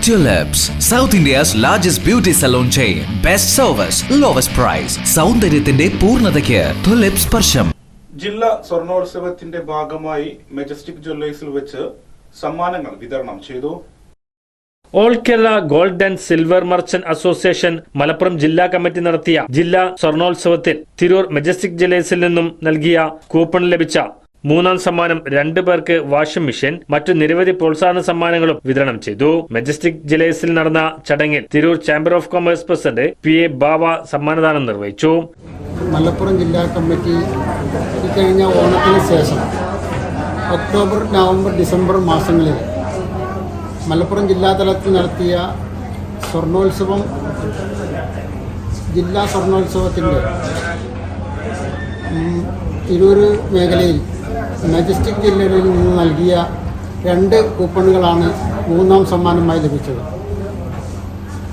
Tulips, South India's largest beauty salon chain. Best service, lowest price. സൗന്ദര്യത്തിന്റെ പൂർണ്ണതയ്ക്ക് tulips സ്പർശം. ജില്ലാ സ്വർണ്ണോത്സവത്തിന്റെ ഭാഗമായി മെജസ്റ്റിക് ജ്വല്ലേഴ്സിൽ വെച്ച് സമ്മാനങ്ങൾ വിതരണം ചെയ്തു. All Kerala gold and silver merchant association Malappuram ജില്ലാ കമ്മിറ്റി നടത്തിയ ജില്ലാ സ്വർണ്ണോത്സവത്തിൽ തിരൂർ മെജസ്റ്റിക് ജ്വല്ലേഴ്സിൽ നിന്നും നൽകിയ കൂപ്പൺ ലഭിച്ച മൂന്നാം സമ്മാനം 2 പേർക്ക് വാഷിംഗ് മെഷീൻ, മറ്റു നിരവധി പ്രോത്സാഹന സമ്മാനങ്ങളും വിതരണം ചെയ്തു. മെജസ്റ്റിക് ജ്വല്ലേഴ്സിൽ നടന്ന ചടങ്ങിൽ Tirur chamber of commerce president PA ബാവ സമ്മാനദാനം നിർവഹിച്ചു. മലപ്പുറം ജില്ലാ കമ്മിറ്റി കഴിഞ്ഞ ഓണത്തിന് ശേഷം ഒക്ടോബർ, നവംബർ, ഡിസംബർ മാസങ്ങളിൽ മലപ്പുറം ജില്ലാതലത്തിൽ നടത്തിയ സ്വർണ്ണോത്സവം, ജില്ലാ സ്വർണ്ണോത്സവത്തിൻ്റെ തിരൂർ മേഖലയിൽ മെജസ്റ്റിക് ജില്ലയിൽ നിന്ന് നൽകിയ 2 കൂപ്പണുകളാണ് മൂന്നാം സമ്മാനമായി ലഭിച്ചത്.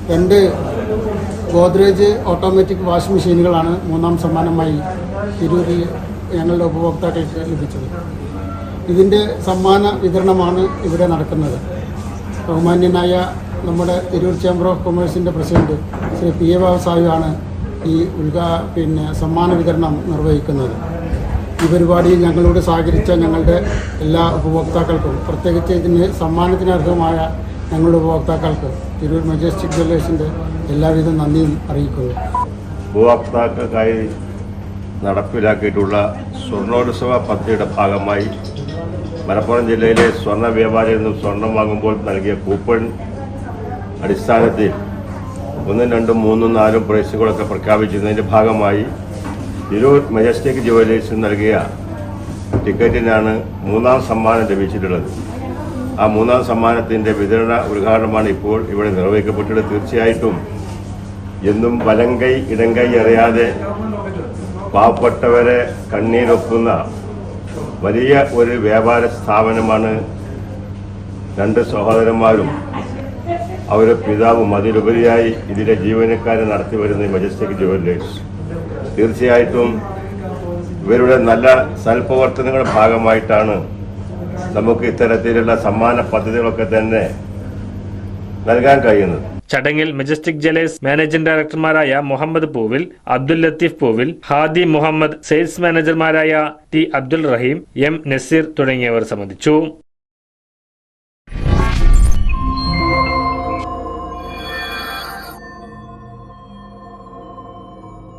2 ഗോദ്രേജ് ഓട്ടോമാറ്റിക് വാഷിംഗ് മെഷീനുകളാണ് മൂന്നാം സമ്മാനമായി തിരൂരിൽ ഞങ്ങളുടെ ഉപഭോക്താക്കൾക്ക് ലഭിച്ചത്. ഇതിൻ്റെ സമ്മാന വിതരണമാണ് ഇവിടെ നടക്കുന്നത്. ബഹുമാന്യനായ നമ്മുടെ തിരൂർ ചേംബർ ഓഫ് കൊമേഴ്സിൻ്റെ പ്രസിഡന്റ് ശ്രീ PA ബാവ സാഹിബാണ് ഈ സമ്മാന വിതരണം നിർവഹിക്കുന്നത്. ഈ പരിപാടിയിൽ ഞങ്ങളോട് സഹകരിച്ച ഞങ്ങളുടെ എല്ലാ ഉപഭോക്താക്കൾക്കും, പ്രത്യേകിച്ച് ഇതിന് സമ്മാനത്തിന് അർഹമായ ഞങ്ങളുടെ ഉപഭോക്താക്കൾക്ക് തിരൂർ മെജസ്റ്റിക് ജ്വല്ലേഴ്സിൻ്റെ എല്ലാവിധ നന്ദിയും അറിയിക്കുന്നു. ഉപഭോക്താക്കൾക്കായി നടപ്പിലാക്കിയിട്ടുള്ള സ്വർണ്ണോത്സവ പദ്ധതിയുടെ ഭാഗമായി മലപ്പുറം ജില്ലയിലെ സ്വർണ്ണ വ്യാപാരിയിൽ നിന്നും സ്വർണം വാങ്ങുമ്പോൾ നൽകിയ കൂപ്പൺ അടിസ്ഥാനത്തിൽ 1, 2, 3, 4 പ്രൈസുകളൊക്കെ പ്രഖ്യാപിച്ചതിൻ്റെ ഭാഗമായി തിരൂർ മെജസ്റ്റിക് ജ്വല്ലേഴ്സിൽ നൽകിയ ടിക്കറ്റിനാണ് മൂന്നാം സമ്മാനം ലഭിച്ചിട്ടുള്ളത്. ആ മൂന്നാം സമ്മാനത്തിൻ്റെ വിതരണ ഉദ്ഘാടനമാണ് ഇപ്പോൾ ഇവിടെ നിർവഹിക്കപ്പെട്ടിട്ടുള്ളത്. തീർച്ചയായിട്ടും എന്നും വലങ്കൈ ഇടങ്കൈ അറിയാതെ പാവപ്പെട്ടവരെ കണ്ണീരൊപ്പുന്ന വലിയ ഒരു വ്യാപാര സ്ഥാപനമാണ് 2 സഹോദരന്മാരും അവരുടെ പിതാവും. അതിലുപരിയായി ഇതിലെ ജീവനക്കാരെ നടത്തി വരുന്ന മെജസ്റ്റിക് ജ്വല്ലേഴ്സ്. തീർച്ചയായിട്ടും ഇവരുടെ നല്ല സൽപ്രവർത്തനങ്ങളുടെ ഭാഗമായിട്ടാണ് നമുക്ക് ഇത്തരത്തിലുള്ള സമ്മാന പദ്ധതികളൊക്കെ തന്നെ നൽകാൻ കഴിയുന്നത്. ചടങ്ങിൽ മെജസ്റ്റിക് ജ്വല്ലേഴ്സ് മാനേജിംഗ് ഡയറക്ടർമാരായ മുഹമ്മദ് പൂവിൽ, അബ്ദുൽ ലത്തീഫ് പൂവിൽ, ഹാദി മുഹമ്മദ്, സെയിൽസ് മാനേജർമാരായ T. അബ്ദുൽ റഹീം, M. നസീർ തുടങ്ങിയവർ സംബന്ധിച്ചു.